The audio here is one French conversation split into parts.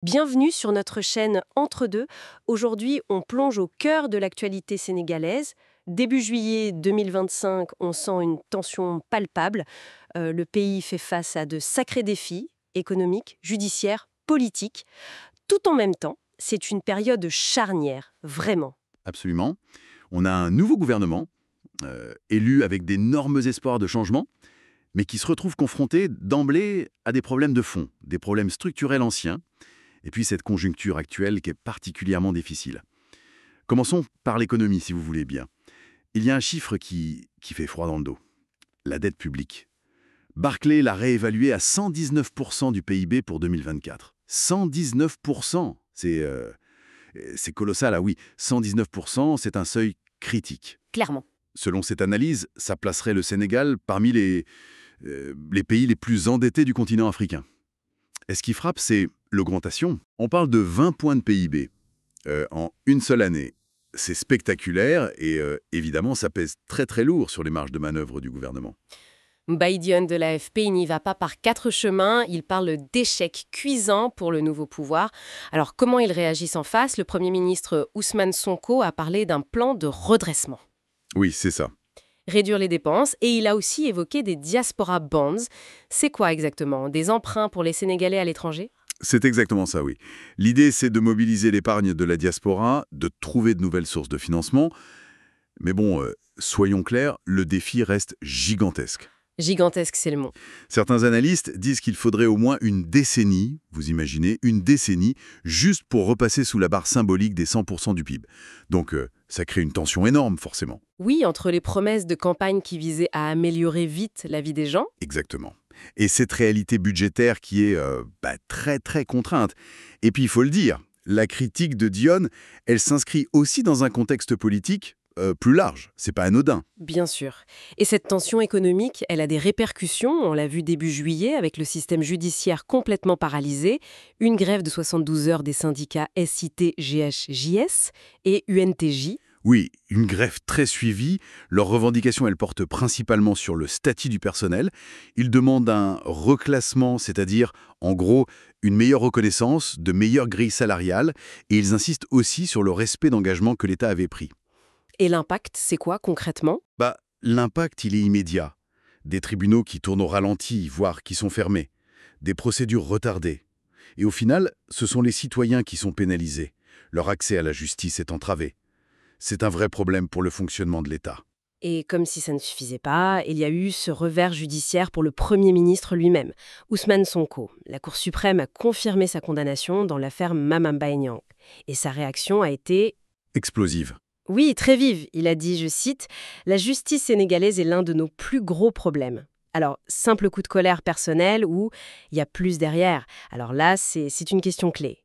Bienvenue sur notre chaîne Entre-deux. Aujourd'hui, on plonge au cœur de l'actualité sénégalaise. Début juillet 2025, on sent une tension palpable. Le pays fait face à de sacrés défis économiques, judiciaires, politiques. Tout en même temps, c'est une période charnière, vraiment. Absolument. On a un nouveau gouvernement, élu avec d'énormes espoirs de changement, mais qui se retrouve confronté d'emblée à des problèmes de fond, des problèmes structurels anciens, et puis cette conjoncture actuelle qui est particulièrement difficile. Commençons par l'économie, si vous voulez bien. Il y a un chiffre qui fait froid dans le dos. La dette publique. Barclays l'a réévaluée à 119% du PIB pour 2024. 119%. C'est colossal, ah oui. 119%, c'est un seuil critique. Clairement. Selon cette analyse, ça placerait le Sénégal parmi les pays les plus endettés du continent africain. Et ce qui frappe, c'est l'augmentation. On parle de 20 points de PIB en une seule année. C'est spectaculaire et évidemment, ça pèse très très lourd sur les marges de manœuvre du gouvernement. Baidione de l'AFP, il n'y va pas par quatre chemins, il parle d'échec cuisant pour le nouveau pouvoir. Alors comment ils réagissent en face? Le Premier ministre Ousmane Sonko a parlé d'un plan de redressement. Oui, c'est ça. Réduire les dépenses, et il a aussi évoqué des diaspora bonds. C'est quoi exactement? Des emprunts pour les Sénégalais à l'étranger? C'est exactement ça, oui. L'idée, c'est de mobiliser l'épargne de la diaspora, de trouver de nouvelles sources de financement. Mais bon, soyons clairs, le défi reste gigantesque. Gigantesque, c'est le mot. Certains analystes disent qu'il faudrait au moins une décennie, vous imaginez, une décennie, juste pour repasser sous la barre symbolique des 100% du PIB. Donc, ça crée une tension énorme, forcément. Oui, entre les promesses de campagne qui visaient à améliorer vite la vie des gens. Exactement. Et cette réalité budgétaire qui est très très contrainte. Et puis il faut le dire, la critique de Dione, elle s'inscrit aussi dans un contexte politique plus large. C'est pas anodin. Bien sûr. Et cette tension économique, elle a des répercussions. On l'a vu début juillet avec le système judiciaire complètement paralysé, une grève de 72 heures des syndicats SIT, GH-JS et UNTJ. Oui, une grève très suivie. Leurs revendications, elles portent principalement sur le statut du personnel. Ils demandent un reclassement, c'est-à-dire, en gros, une meilleure reconnaissance, de meilleures grilles salariales, et ils insistent aussi sur le respect d'engagement que l'État avait pris. Et l'impact, c'est quoi concrètement? L'impact, il est immédiat. Des tribunaux qui tournent au ralenti, voire qui sont fermés. Des procédures retardées. Et au final, ce sont les citoyens qui sont pénalisés. Leur accès à la justice est entravé. C'est un vrai problème pour le fonctionnement de l'État. Et comme si ça ne suffisait pas, il y a eu ce revers judiciaire pour le Premier ministre lui-même, Ousmane Sonko. La Cour suprême a confirmé sa condamnation dans l'affaire Mamamba Niang. Et sa réaction a été... Explosive. Oui, très vive. Il a dit, je cite, « La justice sénégalaise est l'un de nos plus gros problèmes. » Alors, simple coup de colère personnel ou il y a plus derrière? Alors là, c'est une question clé.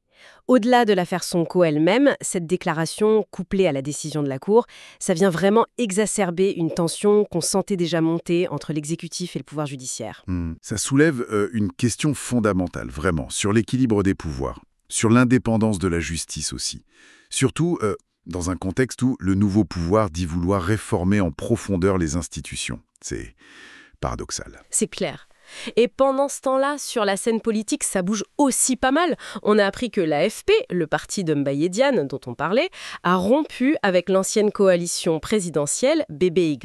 Au-delà de l'affaire Sonko elle-même, cette déclaration, couplée à la décision de la Cour, ça vient vraiment exacerber une tension qu'on sentait déjà monter entre l'exécutif et le pouvoir judiciaire. Ça soulève une question fondamentale, vraiment, sur l'équilibre des pouvoirs, sur l'indépendance de la justice aussi. Surtout dans un contexte où le nouveau pouvoir dit vouloir réformer en profondeur les institutions. C'est paradoxal. C'est clair. Et pendant ce temps-là, sur la scène politique, ça bouge aussi pas mal. On a appris que l'AFP, le parti de Mbaye Diagne dont on parlait, a rompu avec l'ancienne coalition présidentielle BBY,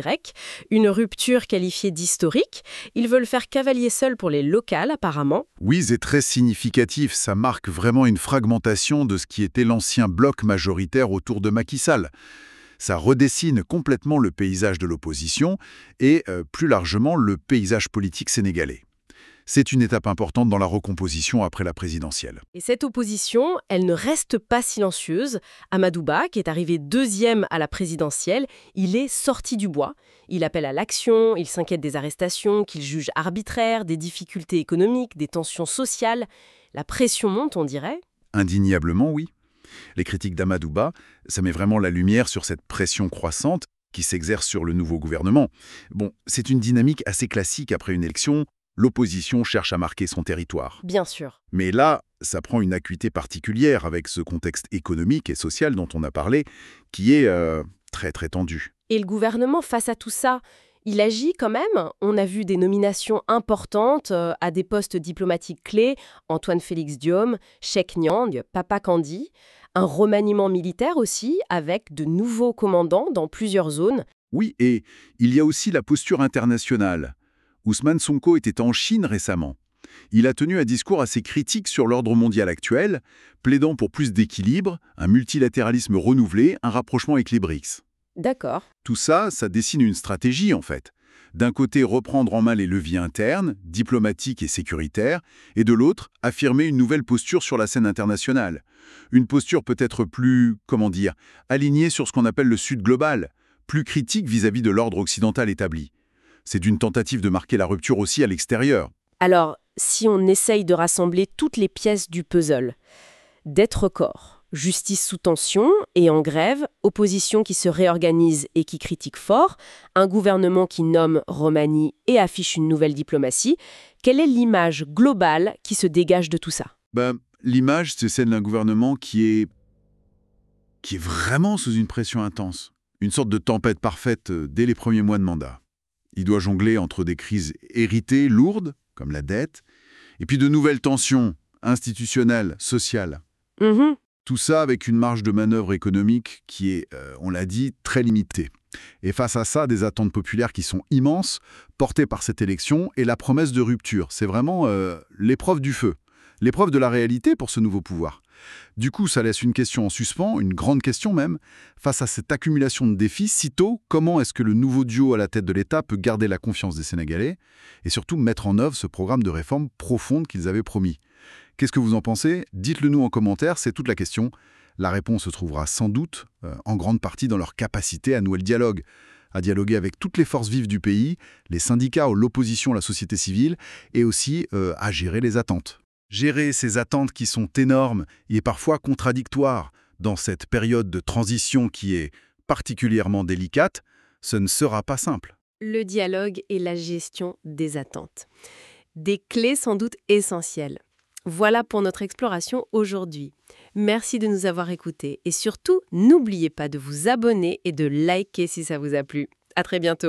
une rupture qualifiée d'historique. Ils veulent faire cavalier seul pour les locales, apparemment. Oui, c'est très significatif. Ça marque vraiment une fragmentation de ce qui était l'ancien bloc majoritaire autour de Macky Sall. Ça redessine complètement le paysage de l'opposition et, plus largement, le paysage politique sénégalais. C'est une étape importante dans la recomposition après la présidentielle. Et cette opposition, elle ne reste pas silencieuse. Amadou Ba, qui est arrivé deuxième à la présidentielle, il est sorti du bois. Il appelle à l'action, il s'inquiète des arrestations qu'il juge arbitraires, des difficultés économiques, des tensions sociales. La pression monte, on dirait. Indéniablement, oui. Les critiques d'Amadou Ba, ça met vraiment la lumière sur cette pression croissante qui s'exerce sur le nouveau gouvernement. Bon, c'est une dynamique assez classique après une élection. L'opposition cherche à marquer son territoire. Bien sûr. Mais là, ça prend une acuité particulière avec ce contexte économique et social dont on a parlé, qui est très très tendu. Et le gouvernement, face à tout ça, Il agit quand même. On a vu des nominations importantes à des postes diplomatiques clés, Antoine Félix Diome, Cheikh Nyang, Papa Kandi, un remaniement militaire aussi, avec de nouveaux commandants dans plusieurs zones. Oui, et il y a aussi la posture internationale. Ousmane Sonko était en Chine récemment. Il a tenu un discours assez critique sur l'ordre mondial actuel, plaidant pour plus d'équilibre, un multilatéralisme renouvelé, un rapprochement avec les BRICS. D'accord. Tout ça, ça dessine une stratégie en fait. D'un côté, reprendre en main les leviers internes, diplomatiques et sécuritaires, et de l'autre, affirmer une nouvelle posture sur la scène internationale. Une posture peut-être plus, comment dire, alignée sur ce qu'on appelle le Sud global, plus critique vis-à-vis de l'ordre occidental établi. C'est une tentative de marquer la rupture aussi à l'extérieur. Alors, si on essaye de rassembler toutes les pièces du puzzle, dette record, justice sous tension et en grève, opposition qui se réorganise et qui critique fort, un gouvernement qui nomme, remanie et affiche une nouvelle diplomatie, quelle est l'image globale qui se dégage de tout ça? L'image, c'est celle d'un gouvernement qui est vraiment sous une pression intense. Une sorte de tempête parfaite dès les premiers mois de mandat. Il doit jongler entre des crises héritées, lourdes, comme la dette, et puis de nouvelles tensions institutionnelles, sociales. Mhm. Tout ça avec une marge de manœuvre économique qui est, on l'a dit, très limitée. Et face à ça, des attentes populaires qui sont immenses, portées par cette élection, et la promesse de rupture. C'est vraiment l'épreuve du feu, l'épreuve de la réalité pour ce nouveau pouvoir. Du coup, ça laisse une question en suspens, une grande question même. Face à cette accumulation de défis, si tôt, comment est-ce que le nouveau duo à la tête de l'État peut garder la confiance des Sénégalais et surtout mettre en œuvre ce programme de réforme profonde qu'ils avaient promis? Qu'est-ce que vous en pensez? Dites-le nous en commentaire, c'est toute la question. La réponse se trouvera sans doute en grande partie dans leur capacité à nouer le dialogue, à dialoguer avec toutes les forces vives du pays, les syndicats ou l'opposition, la société civile, et aussi à gérer les attentes. Gérer ces attentes qui sont énormes et parfois contradictoires dans cette période de transition qui est particulièrement délicate, ce ne sera pas simple. Le dialogue et la gestion des attentes. Des clés sans doute essentielles. Voilà pour notre exploration aujourd'hui. Merci de nous avoir écoutés et surtout, n'oubliez pas de vous abonner et de liker si ça vous a plu. À très bientôt.